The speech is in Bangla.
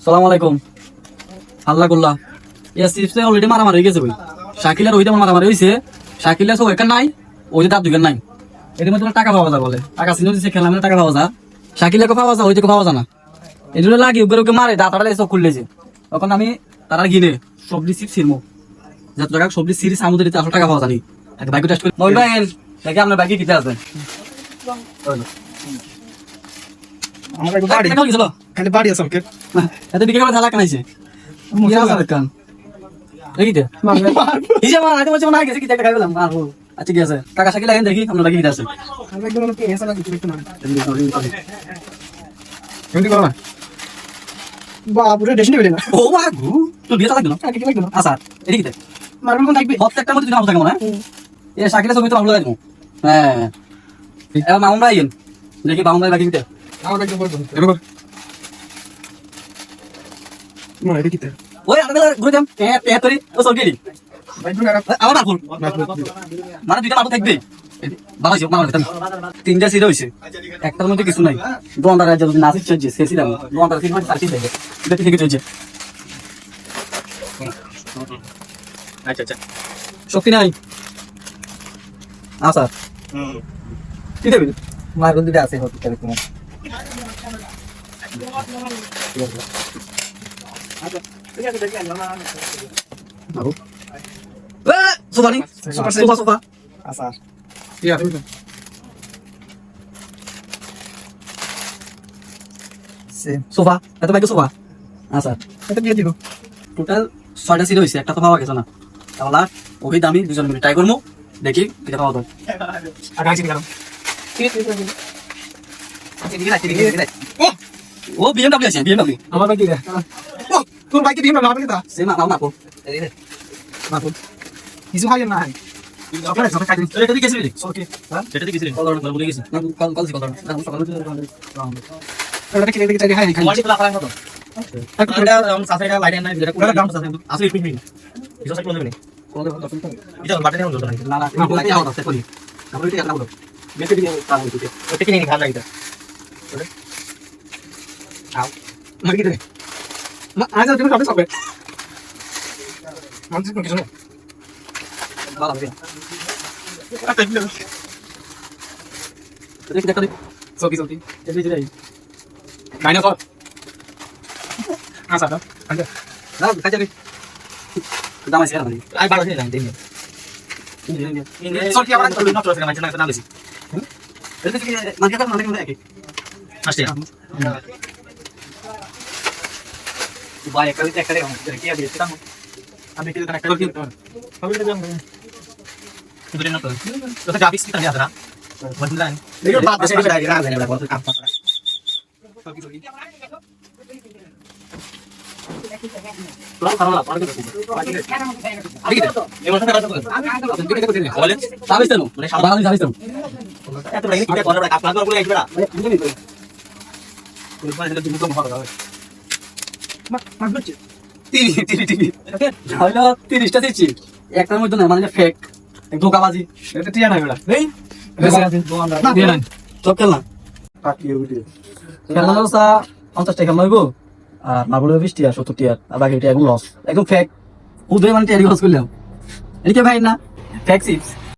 সালাম আলাইকুম। আল্লাহ করলাম অলরেডি মারামারি হয়ে গেছে ভাই। শাকিলের ওইটা মারামারি হয়েছে। শাকিলের সব এখান নাই, ওই তার দুইখান নাই। এর মধ্যে টাকা পাওয়া যায় বলে, টাকা চিনে দিচ্ছে খেলাম টাকা পাওয়া যায়। শাকিলেকে পাওয়া যায়, ওইটাকে পাওয়া যায় না। এই জন্য লাগি ওকে মারে দাঁতাটা সব খুললেছে। তখন আমি তারা গিনে সবজি সিপ ছিলমো, যত টাকা সবজি সিরিজ আমাদের 400 টাকা পাওয়া যায়। বাইক টেস্ট করে নয় ভাই দেখে আপনার বাইকে কিতে আছে আমার একটা বাড়ি গেছিল খালি বাড়ি আছে ওকে এত দিকে ধালা কানাইছে কান দেখিতে হিসা মার আইতে বলছে না গেছে কি একটা খাইলাম মারবো। আচ্ছা কি আছে কাকা শাকিল লাগেন দেখি আপনার বাইকে কিতে আছে আমি একদম কি এসা না কিছু একটু না এমনি করো না বাবুরে ডেশনি বেলে না ও মা গু তো বিয়ে লাগবে না আগে কি লাগবে না আচ্ছা এদিকে মারুন কোন থাকবে প্রত্যেকটা মধ্যে নাম থাকে মনে এ শাকিলের ছবি তো ভালো লাগবে। হ্যাঁ এবার মামুন ভাই দেখি মামুন ভাই বাইকে কিতে আমার একদম বলবো এরকম না এটা কি ওই আরে ঘুরে যাম এ তোরি ও সরকেরি ভাই তুমি আমার মারফুল মানে দুইটা মারফুল থাকবে বাবা জি মামা তিনটা সিট হইছে একটার মধ্যে কিছু নাই দোকানদার রাজ্য যদি নাসিক চলছে সেসি দাম দোকানদার সিট মানে সার্কিট দেবে এটা থেকে চলছে। আচ্ছা আচ্ছা শক্তি নাই আচ্ছা কি দেবে মার্বল দিতে আছে হতে পারে তোমার বাবু সোফানি সোফা সোফা আচ্ছা ইয়া তুমি সোফা এত বাইকে সোফা আচ্ছা এটা দিয়ে দিব টোটাল 6টা সিট হয়েছে, একটা তো পাওয়া গেছে না। তাহলে ওই দামি দুজন মিলে ট্রাই করবো দেখি এটা পাওয়া যায়। আগাইছি গেলাম ও বিএমডব্লিউ আছে বিএমডব্লিউ আমার বাইক দিয়ে ও তোর বাইকে দিয়ে না আপনি তা সে মা মাপো মাপো কিছু হয় না আপনারা সবাই কাজ এটা দিকে গেছিলি ওকে এটা দিকে গেছিলি কল ধরন বলে গেছি না কল কল কল না সকালে এটা কি দেখতে চাই হ্যাঁ কোয়ালিটি গুলো আলাদা হতো এটা আমি সাসেটা লাইট নাই যেটা কোন দাম আছে আসলে একটু মিনি এটা সাইকেল নেবে কোন দাম এটা বাটনে হলো না না না লাইট আউট আছে করি আমরা এটা না বলো বেশি দিকে কাজ হচ্ছে ওটা কি নিয়ে খাল লাগিটা আও মার কি দে না আজ তুমি সব সব মানুষ কিছু না ভালো হবে আচ্ছা দেখি দেখো সকি সকি দেখি যাই গাইনা সব আচ্ছা আচ্ছা না কাজে দাম আছে না আই বাড়া দিই না দিই সকি আমরা তো না তো আছে না না বেশি এটা কি মার্কেট না লাগে নাকি আসছে ভাই একটা একটা কি আছে এটা আমি কি একটা করতে হবে এটা জানো itu dia nonton. Terus habis kita lihat lah. Beneran. Ini Pak biasa di daerah ada waktu kampung. সকি সকি Pulang taruh lah, pergi. Lagi gitu. Yang mana ada tuh? Awalnya habis tuh. Mulai sabar habis tuh. Itu lagi kita orang kapal tuh boleh gimana? Ini tuh. Kulit mana sudah dibuka mahal kali. মার বুঝছি TV. হলো 30টা দিচ্ছি। একটার মধ্যে না মানে ফেক। ধোকাবাজি। এটা টিয়া না বেটা এই না দিয়ে নাই। চোখ খেলনা। পাকিয়ে উঠে খেলনা লোসা 50 টাকা লইবো। আর মার্বলের 20 টাকা 70 টাকা। আর বাকি টাকা লস। একদম ফেক। উদয় মানে টেরি লস করলাম। এটা ভাই না ফেক চিপস।